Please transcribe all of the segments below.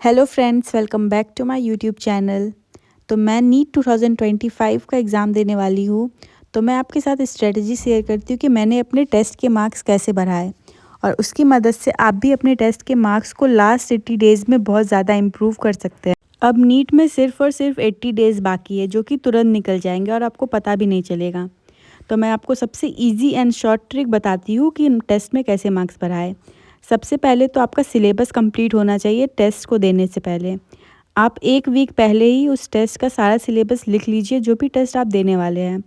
Hello friends, welcome back to my YouTube channel. तो मैं NEET 2025 का एग्ज़ाम देने वाली हूँ। तो मैं आपके साथ स्ट्रेटजी शेयर करती हूँ कि मैंने अपने टेस्ट के मार्क्स कैसे बढ़ाए और उसकी मदद से आप भी अपने टेस्ट के मार्क्स को लास्ट 80 डेज़ में बहुत ज़्यादा इम्प्रूव कर सकते हैं। अब नीट में सिर्फ़ और सिर्फ 80 डेज़ बाकी है, जो कि तुरंत निकल जाएंगे और आपको पता भी नहीं चलेगा। तो मैं आपको सबसे ईजी एंड शॉर्ट ट्रिक बताती हूँ कि टेस्ट में कैसे मार्क्स बढ़ाए। सबसे पहले तो आपका सिलेबस कंप्लीट होना चाहिए टेस्ट को देने से पहले। आप 1 वीक पहले ही उस टेस्ट का सारा सिलेबस लिख लीजिए, जो भी टेस्ट आप देने वाले हैं।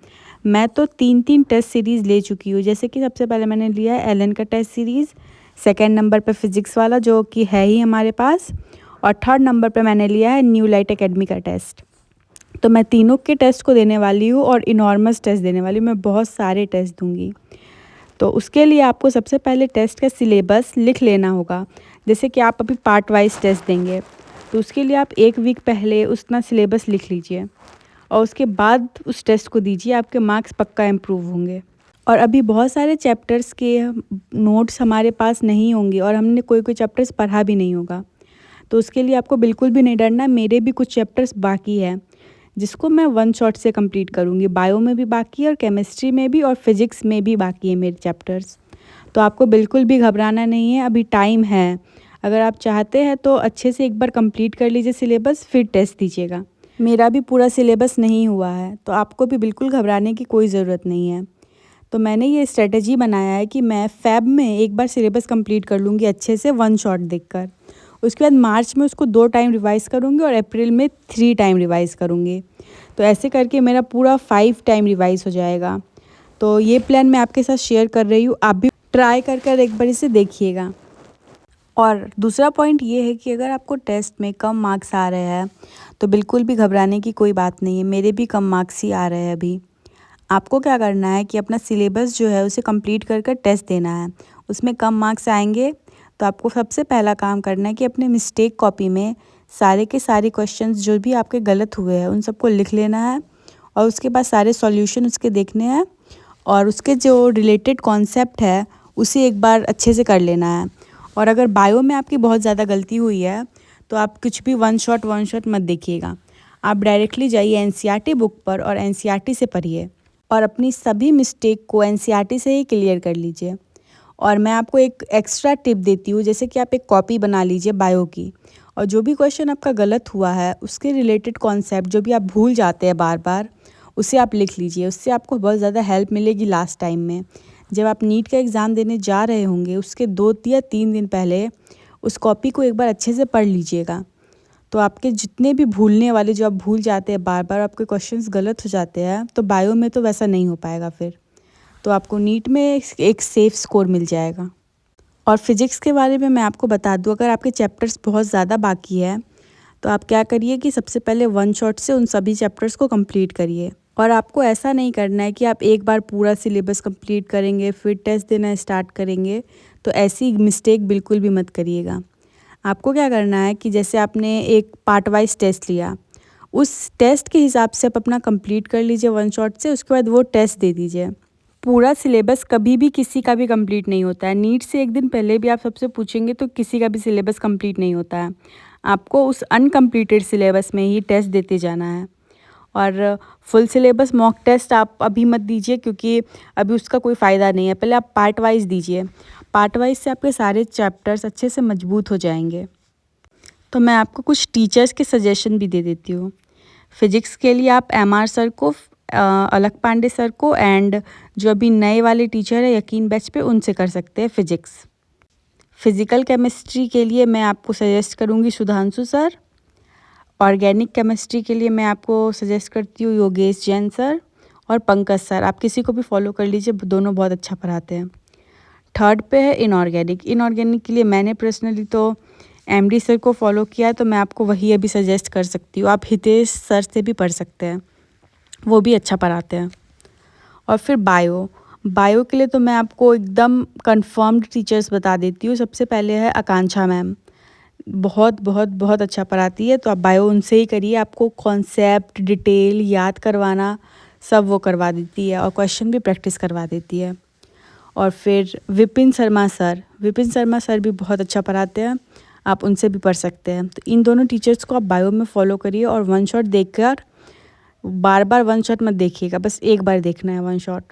मैं तो 3-3 टेस्ट सीरीज़ ले चुकी हूँ। जैसे कि सबसे पहले मैंने लिया है एलन का टेस्ट सीरीज़, सेकंड नंबर पे फिज़िक्स वाला जो कि है ही हमारे पास, और थर्ड नंबर पे मैंने लिया है न्यू लाइट एकेडमी का टेस्ट। तो मैं तीनों के टेस्ट को देने वाली हूँ और इनॉर्मस टेस्ट देने वाली हूँ। मैं बहुत सारे टेस्ट दूँगी। तो उसके लिए आपको सबसे पहले टेस्ट का सिलेबस लिख लेना होगा। जैसे कि आप अभी पार्ट वाइज टेस्ट देंगे, तो उसके लिए आप 1 वीक पहले उतना सिलेबस लिख लीजिए और उसके बाद उस टेस्ट को दीजिए। आपके मार्क्स पक्का इम्प्रूव होंगे। और अभी बहुत सारे चैप्टर्स के नोट्स हमारे पास नहीं होंगे और हमने कोई कोई चैप्टर्स पढ़ा भी नहीं होगा। तो उसके लिए आपको बिल्कुल भी नहीं डरना। मेरे भी कुछ चैप्टर्स बाकी है, जिसको मैं वन शॉट से कंप्लीट करूँगी। बायो में भी बाकी है और केमिस्ट्री में भी और फिज़िक्स में भी बाकी है मेरे चैप्टर्स। तो आपको बिल्कुल भी घबराना नहीं है, अभी टाइम है। अगर आप चाहते हैं तो अच्छे से एक बार कंप्लीट कर लीजिए सिलेबस, फिर टेस्ट दीजिएगा। मेरा भी पूरा सिलेबस नहीं हुआ है, तो आपको भी बिल्कुल घबराने की कोई ज़रूरत नहीं है। तो मैंने ये स्ट्रेटजी बनाया है कि मैं फ़ेब में एक बार सिलेबस कंप्लीट कर लूँगी अच्छे से वन शॉट देखकर। उसके बाद मार्च में उसको 2 टाइम रिवाइज़ करूँगी और अप्रैल में 3 टाइम रिवाइज़ करूँगी। तो ऐसे करके मेरा पूरा 5 टाइम रिवाइज़ हो जाएगा। तो ये प्लान मैं आपके साथ शेयर कर रही हूँ, आप भी ट्राई कर एक बार इसे देखिएगा। और दूसरा पॉइंट ये है कि अगर आपको टेस्ट में कम मार्क्स आ रहे हैं, तो बिल्कुल भी घबराने की कोई बात नहीं है। मेरे भी कम मार्क्स ही आ रहे हैं अभी। आपको क्या करना है कि अपना सिलेबस जो है उसे कंप्लीट कर टेस्ट देना है। उसमें कम मार्क्स आएंगे तो आपको सबसे पहला काम करना है कि अपने मिस्टेक कॉपी में सारे के सारे क्वेश्चंस जो भी आपके गलत हुए हैं उन सबको लिख लेना है और उसके बाद सारे सॉल्यूशन उसके देखने हैं और उसके जो रिलेटेड कॉन्सेप्ट है उसे एक बार अच्छे से कर लेना है। और अगर बायो में आपकी बहुत ज़्यादा गलती हुई है तो आप कुछ भी वन शॉट मत देखिएगा। आप डायरेक्टली जाइए एनसीईआरटी बुक पर और एनसीईआरटी से पढ़िए और अपनी सभी मिस्टेक को एनसीईआरटी से ही क्लियर कर लीजिए। और मैं आपको एक एक्स्ट्रा टिप देती हूँ, जैसे कि आप एक कॉपी बना लीजिए बायो की और जो भी क्वेश्चन आपका गलत हुआ है उसके रिलेटेड कॉन्सेप्ट जो भी आप भूल जाते हैं बार बार, उसे आप लिख लीजिए। उससे आपको बहुत ज़्यादा हेल्प मिलेगी लास्ट टाइम में। जब आप नीट का एग्ज़ाम देने जा रहे होंगे उसके 2 या 3 दिन पहले उस कॉपी को एक बार अच्छे से पढ़ लीजिएगा। तो आपके जितने भी भूलने वाले जो आप भूल जाते हैं बार बार, आपके क्वेश्चंस गलत हो जाते हैं, तो बायो में तो वैसा नहीं हो पाएगा फिर। तो आपको नीट में एक सेफ़ स्कोर मिल जाएगा। और फिज़िक्स के बारे में मैं आपको बता दूँ, अगर आपके चैप्टर्स बहुत ज़्यादा बाकी है तो आप क्या करिए कि सबसे पहले वन शॉट से उन सभी चैप्टर्स को कंप्लीट करिए। और आपको ऐसा नहीं करना है कि आप एक बार पूरा सिलेबस कंप्लीट करेंगे फिर टेस्ट देना स्टार्ट करेंगे। तो ऐसी मिस्टेक बिल्कुल भी मत करिएगा। आपको क्या करना है कि जैसे आपने एक पार्ट वाइज टेस्ट लिया, उस टेस्ट के हिसाब से आप अपना कंप्लीट कर लीजिए वन शॉट से। उसके बाद वो टेस्ट दे दीजिए। पूरा सिलेबस कभी भी किसी का भी कंप्लीट नहीं होता है। नीट से एक दिन पहले भी आप सबसे पूछेंगे तो किसी का भी सिलेबस कंप्लीट नहीं होता है। आपको उस अनकम्प्लीटेड सिलेबस में ही टेस्ट देते जाना है। और फुल सिलेबस मॉक टेस्ट आप अभी मत दीजिए, क्योंकि अभी उसका कोई फ़ायदा नहीं है। पहले आप पार्ट वाइज दीजिए। पार्ट वाइज से आपके सारे चैप्टर्स अच्छे से मजबूत हो जाएंगे। तो मैं आपको कुछ टीचर्स के सजेशन भी दे देती हूँ। फिज़िक्स के लिए आप एमआर सर को, अलक पांडे सर को, एंड जो अभी नए वाले टीचर है यकीन बैच पे, उनसे कर सकते हैं फिज़िक्स। फिज़िकल केमिस्ट्री के लिए मैं आपको सजेस्ट करूँगी सुधांशु सर। ऑर्गेनिक केमिस्ट्री के लिए मैं आपको सजेस्ट करती हूँ योगेश जैन सर और पंकज सर। आप किसी को भी फॉलो कर लीजिए, दोनों बहुत अच्छा पढ़ाते हैं। थर्ड पे है इनऑर्गेनिक। इनऑर्गेनिक के लिए मैंने पर्सनली तो एमडी सर को फॉलो किया, तो मैं आपको वही अभी सजेस्ट कर सकती हूँ। आप हितेश सर से भी पढ़ सकते हैं, वो भी अच्छा पढ़ाते हैं। और फिर बायो के लिए तो मैं आपको एकदम कंफर्म्ड टीचर्स बता देती हूँ। सबसे पहले है आकांक्षा मैम, बहुत बहुत बहुत अच्छा पढ़ाती है। तो आप बायो उनसे ही करिए। आपको कॉन्सेप्ट डिटेल याद करवाना सब वो करवा देती है और क्वेश्चन भी प्रैक्टिस करवा देती है। और फिर विपिन शर्मा सर भी बहुत अच्छा पढ़ाते हैं। आप उनसे भी पढ़ सकते हैं। तो इन दोनों टीचर्स को आप बायो में फॉलो करिए और वन शॉट देखकर बार बार वन शॉट मत देखिएगा, बस एक बार देखना है वन शॉट,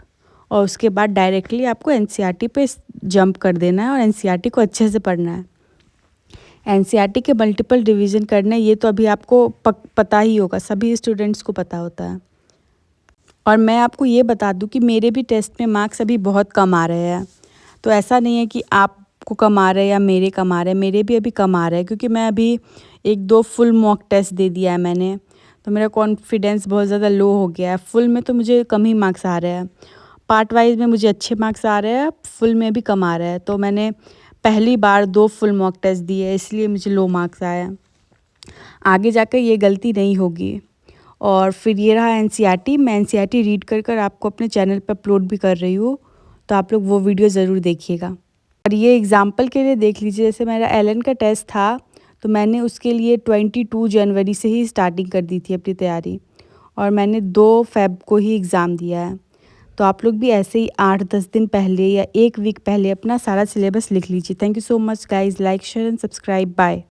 और उसके बाद डायरेक्टली आपको एनसीईआरटी पे जंप कर देना है और एनसीईआरटी को अच्छे से पढ़ना है। एनसीईआरटी के मल्टीपल रिवीजन करने, ये तो अभी आपको पता ही होगा, सभी स्टूडेंट्स को पता होता है। और मैं आपको ये बता दूं कि मेरे भी टेस्ट में मार्क्स अभी बहुत कम आ रहे हैं। तो ऐसा नहीं है कि आपको कम आ रहे हैं या मेरे कम आ रहे हैं, मेरे भी अभी कम आ रहे हैं, क्योंकि मैं अभी 1-2 फुल मॉक टेस्ट दे दिया है मैंने, तो मेरा कॉन्फिडेंस बहुत ज़्यादा लो हो गया है। फुल में तो मुझे कम ही मार्क्स आ रहे हैं, पार्ट वाइज में मुझे अच्छे मार्क्स आ रहे हैं, फुल में भी कम आ रहे हैं। तो मैंने पहली बार 2 फुल मॉक टेस्ट दिए, इसलिए मुझे लो मार्क्स आए हैं। आगे जाकर ये गलती नहीं होगी। और फिर ये रहा एनसीईआरटी। मैं एनसीईआरटी रीड कर आपको अपने चैनल पर अपलोड भी कर रही हूँ, तो आप लोग वो वीडियो ज़रूर देखिएगा। और ये एग्ज़ाम्पल के लिए देख लीजिए, जैसे मेरा एलन का टेस्ट था, तो मैंने उसके लिए 22 जनवरी से ही स्टार्टिंग कर दी थी अपनी तैयारी, और मैंने 2 फ़ेब को ही एग्ज़ाम दिया है। तो आप लोग भी ऐसे ही 8-10 दिन पहले या 1 वीक पहले अपना सारा सिलेबस लिख लीजिए। Thank you so much guys. Like, share and subscribe. Bye.